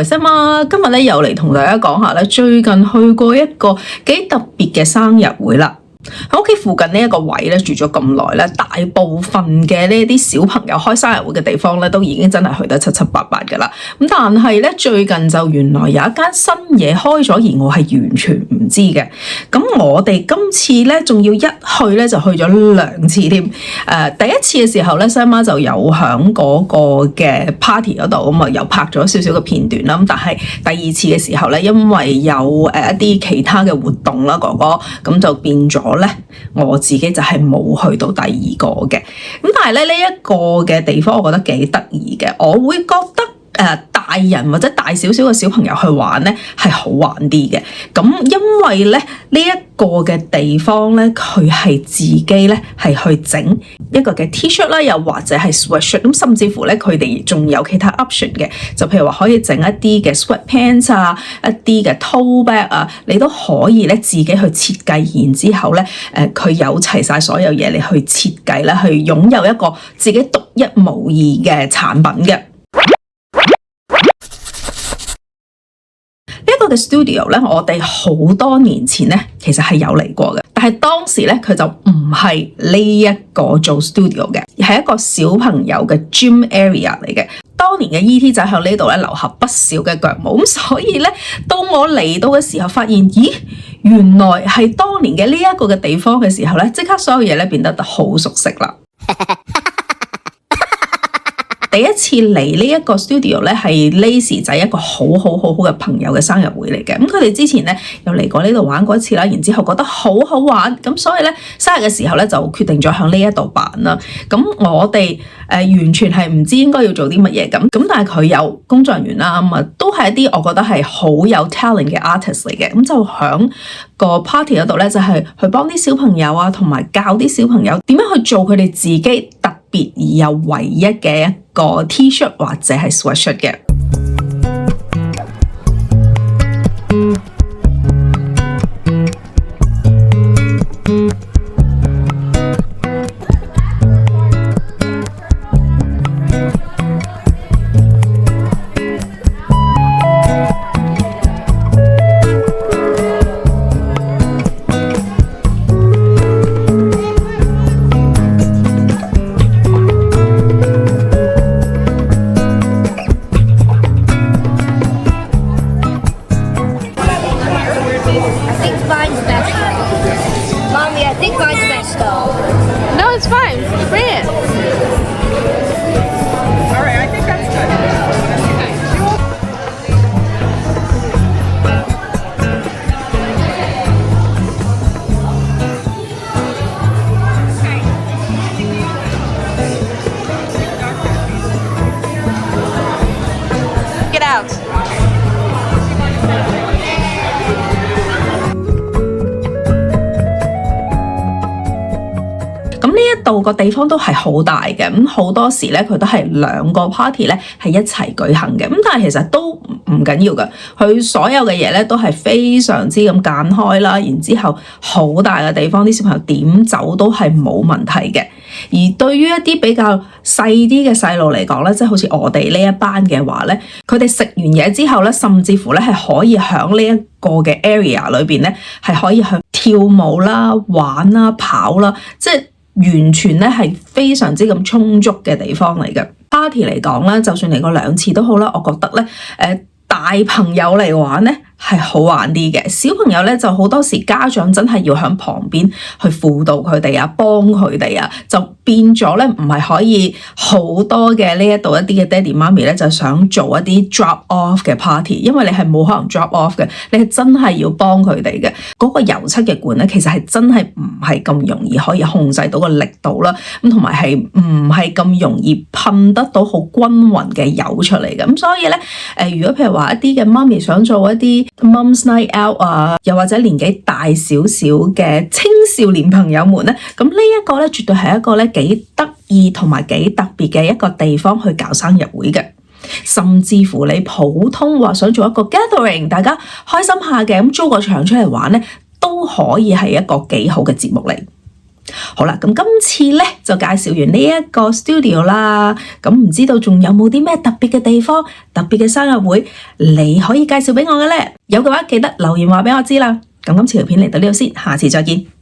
西媽今日咧又嚟同大家講下咧，最近去過一個幾特別嘅生日會啦。喺屋企附近呢一個位咧住咗咁耐咧，大部分嘅呢啲小朋友開生日會嘅地方咧，都已經真係去得七七八八噶啦。咁但係咧最近就原來有一間新嘢開咗，而我係完全唔知嘅。咁我哋今次咧仲要一去咧就去咗2次添。第一次嘅時候咧，西媽就有響嗰個嘅 party 嗰度咁啊，又拍咗少少嘅片段啦。咁但係第二次嘅時候咧，因為有一啲其他嘅活動啦，哥哥咁就變咗咧，我自己就係冇去到第二個嘅。咁但係咧呢一個嘅地方，我覺得幾得意嘅。我會覺得大人或者大少少嘅小朋友去玩咧係好玩啲嘅。咁因為咧呢一個嘅地方咧，佢係自己咧係去整一個嘅 T-shirt 啦，又或者係 sweatshirt。咁甚至乎咧佢哋仲有其他 option 嘅，就譬如話可以整一啲嘅 sweatpants 啊，一啲嘅 tote bag 啊，你都可以咧自己去設計，然之後咧佢有齊晒所有嘢，你去設計咧，去擁有一個自己獨一無二嘅產品嘅。呢一個嘅 studio 咧，我哋好多年前咧，其實係有嚟過嘅，但係當時咧佢就唔係呢一個做 studio 嘅，而係一個小朋友嘅 gym area 嚟嘅。當年嘅 E.T. 就向呢度咧留下不少嘅腳毛，咁所以咧到我嚟到嘅時候，發現咦，原來係當年嘅呢一個嘅地方嘅時候咧，即刻所有嘢咧變得好熟悉啦。第一次嚟呢一個 studio 咧，係 Lacy 仔一個好嘅朋友嘅生日會嚟嘅。咁佢哋之前咧又嚟過呢度玩過一次啦，然之後覺得好好玩，咁所以咧生日嘅時候咧就決定咗響呢一度辦啦。咁我哋完全係唔知應該要做啲乜嘢咁，但係佢有工作人員啦，咁啊都係一啲我覺得係好有 talent 嘅 artist 嚟嘅。咁就響個 party 嗰度咧，就係去幫啲小朋友啊，同埋教啲小朋友點樣去做佢哋自己特別而又唯一嘅一個 T-shirt 或者係 sweatshirt 嘅。到個地方都係好大嘅，咁好多時咧佢都係2個 party 咧係一齊舉行嘅，咁但係其實都唔緊要嘅，佢所有嘅嘢咧都係非常之咁間開啦，然之後好大嘅地方，啲小朋友點走都係冇問題嘅。而對於一啲比較細啲嘅細路嚟講咧，即係好似我哋呢一班嘅話咧，佢哋食完嘢之後咧，甚至乎咧係可以響呢一個嘅 area 裏邊咧係可以去跳舞啦、玩啦、跑啦，即係完全咧係非常之咁充足嘅地方嚟嘅。Party 嚟講咧，就算嚟過2次都好啦，我覺得咧大朋友嚟玩咧係好玩啲嘅，小朋友咧就好多時家長真係要喺旁邊去輔導佢哋啊，幫佢哋啊，就變咗咧唔係可以好多嘅呢一度一啲嘅爹哋媽咪咧就想做一啲 drop off 嘅 party， 因為你係冇可能 drop off 嘅，你係真係要幫佢哋嘅。嗰個油漆嘅罐咧，其實係真係唔係咁容易可以控制到個力度啦，咁同埋係唔係咁容易噴得到好均勻嘅油出嚟嘅。咁所以咧如果譬如話一啲嘅媽咪想做一啲 Mom's Night Out 啊，又或者年紀大少少嘅青少年朋友們咧，咁呢一個咧絕對係一個咧幾得意同埋幾特別嘅一個地方去搞生日會嘅。甚至乎你普通話想做一個 gathering， 大家開心下嘅，咁租個場出嚟玩咧，都可以係一個幾好嘅節目嚟。好啦，咁今次咧就介紹完呢一個 studio 啦，咁唔知道仲有冇啲咩特別嘅地方、特別嘅生日會你可以介紹俾我嘅咧？有嘅話記得留言話俾我知啦。咁今次條片嚟到呢度先，下次再見。